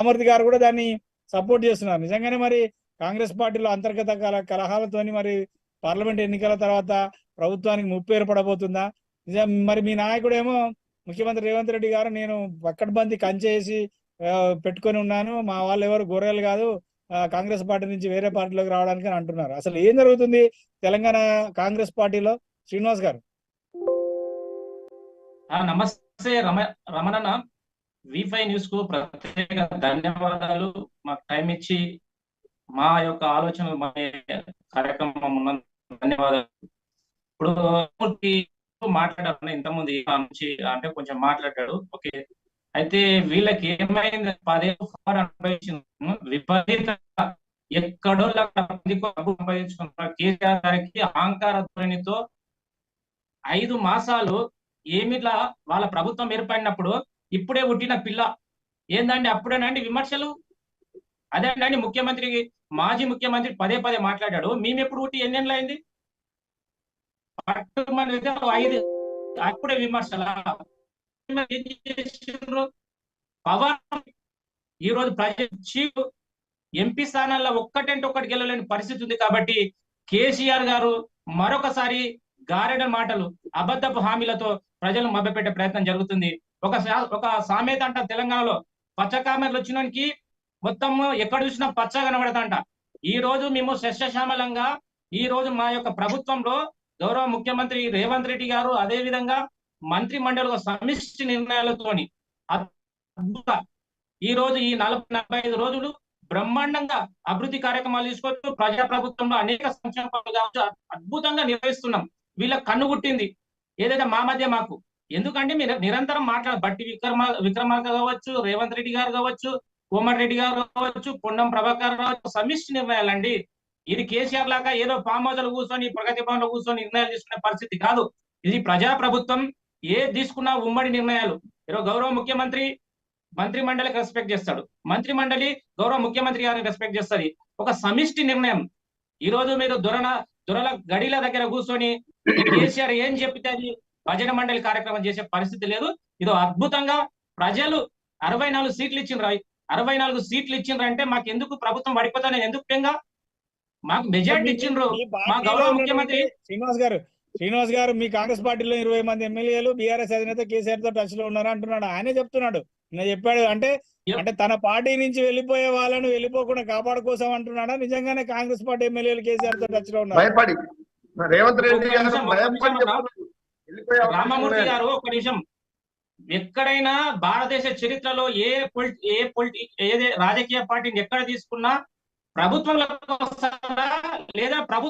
రామూర్తి గారు కూడా దాన్ని సపోర్ట్ చేస్తున్నారు. నిజంగానే మరి కాంగ్రెస్ పార్టీలో అంతర్గత కలహాలతోని మరి పార్లమెంట్ ఎన్నికల తర్వాత ప్రభుత్వానికి ముప్పు ఏర్పడబోతుందా? నిజం మరి మీ నాయకుడేమో ముఖ్యమంత్రి రేవంత్ రెడ్డి గారు నేను పక్కడ్బందీ కంచేసి పెట్టుకొని ఉన్నాను, మా వాళ్ళు ఎవరు గొర్రెలు కాదు కాంగ్రెస్ పార్టీ నుంచి వేరే పార్టీలోకి రావడానికి అని అంటున్నారు. అసలు ఏం జరుగుతుంది తెలంగాణ కాంగ్రెస్ పార్టీలో? శ్రీనివాస్ గారు నమస్తే రమణన్న. V5 న్యూస్ కు ప్రత్యేక ధన్యవాదాలు. మాకు టైం ఇచ్చి మా యొక్క ఆలోచనలు మా కార్యక్రమం ఉన్న ధన్యవాదాలు. ఇప్పుడు మాట్లాడారు ఇంతకుముందు నుంచి అంటే కొంచెం మాట్లాడాడు. ఓకే, అయితే వీళ్ళకి ఏమైంది 10 అనుభవించింది విపరీత ఎక్కడో సంపాదించుకున్నారు. కేసీఆర్ గారికి అహంకార ధోరణితో 5 మాసాలు ఏమిట్లా వాళ్ళ ప్రభుత్వం ఏర్పడినప్పుడు ఇప్పుడే పుట్టిన పిల్ల ఏందండి అప్పుడేనండి విమర్శలు? అదేనండి ముఖ్యమంత్రి మాజీ ముఖ్యమంత్రి పదే మాట్లాడాడు. మేము ఎప్పుడు పుట్టి ఎన్నేళ్ళు అయింది? అప్పుడే విమర్శల పవన్ ఈ రోజు చీఫ్ ఎంపీ స్థానాల్లో ఒక్కటంటే ఒక్కటి గెలవలేని పరిస్థితి ఉంది. కాబట్టి కేసీఆర్ గారు మరొకసారి గారెడ మాటలు అబద్ధపు హామీలతో ప్రజలు మభ్యపెట్టే ప్రయత్నం జరుగుతుంది. ఒక సామెత అంట తెలంగాణలో, పచ్చకామెర్లు వచ్చినానికి మొత్తం ఎక్కడ చూసినా పచ్చ కనబడతంట. ఈ రోజు మేము సస్యశ్యామలంగా ఈ రోజు మా యొక్క ప్రభుత్వంలో గౌరవ ముఖ్యమంత్రి రేవంత్ రెడ్డి గారు అదే విధంగా మంత్రి మండలి సమిష్టి నిర్ణయాలతోని ఈ రోజు ఈ 40-45 రోజులు బ్రహ్మాండంగా అభివృద్ధి కార్యక్రమాలు తీసుకోవచ్చు. ప్రజా ప్రభుత్వంలో అనేక సంక్షేమ పనులు కావచ్చు అద్భుతంగా నిర్వహిస్తున్నాం. వీళ్ళకి కన్ను గుట్టింది ఏదైతే మా మధ్య మాకు. ఎందుకంటే మీరు నిరంతరం బట్టి విక్రమార్క కావచ్చు, రేవంత్ రెడ్డి గారు కావచ్చు, కోమటిరెడ్డి గారు కావచ్చు, పొన్నం ప్రభాకర్ కావచ్చు, సమిష్టి నిర్ణయాలండి. ఇది కేసీఆర్ లాగా ఏదో ఫామ్ హౌస్ లో కూర్చొని ప్రగతి భవన్ లో కూర్చొని నిర్ణయాలు తీసుకునే పరిస్థితి కాదు. ఇది ప్రజా ప్రభుత్వం. ఏ తీసుకున్నా ఉమ్మడి నిర్ణయాలు. ఈరోజు గౌరవ ముఖ్యమంత్రి మంత్రి మండలికి రెస్పెక్ట్ చేస్తాడు, మంత్రి మండలి గౌరవ ముఖ్యమంత్రి గారిని రెస్పెక్ట్ చేస్తుంది. ఒక సమిష్టి నిర్ణయం. ఈ రోజు మీరు దొరల గడిల దగ్గర కూర్చొని కేసీఆర్ ఏం చెప్తే అది భజన మండలి కార్యక్రమం చేసే పరిస్థితి లేదు. ఇది అద్భుతంగా ప్రజలు 64 సీట్లు ఇచ్చిండ్రు. 64 సీట్లు ఇచ్చిండ్రు అంటే మాకు ఎందుకు ప్రభుత్వం పడిపోతా ఎందుకు పెంగా? మాకు మెజార్టీ ఇచ్చిండ్రు మా గౌరవ ముఖ్యమంత్రి. శ్రీనివాస్ గారు మీ కాంగ్రెస్ పార్టీలో 20 మంది ఎమ్మెల్యేలు బీఆర్ఎస్ అధినేత కేసీఆర్ తో టచ్ లో ఉన్నారు అంటున్నాడు. ఆయనే చెప్తున్నాడు, నేను చెప్పాడు. అంటే తన పార్టీ నుంచి వెళ్ళిపోయే వాళ్ళను వెళ్ళిపోకుండా కాపాడు కోసం అంటున్నాడా? నిజంగానే కాంగ్రెస్ పార్టీ ఎమ్మెల్యేలు కేసీఆర్ తో టచ్ లో ఉన్నారు? రేవంత్ రెడ్డి రామమూర్తి గారు ఒక నిమిషం. ఎక్కడైనా భారతదేశ చరిత్రలో ఏ రాజకీయ పార్టీని ఎక్కడ తీసుకున్నా ప్రభుత్వంలో లేదా ప్రభుత్వం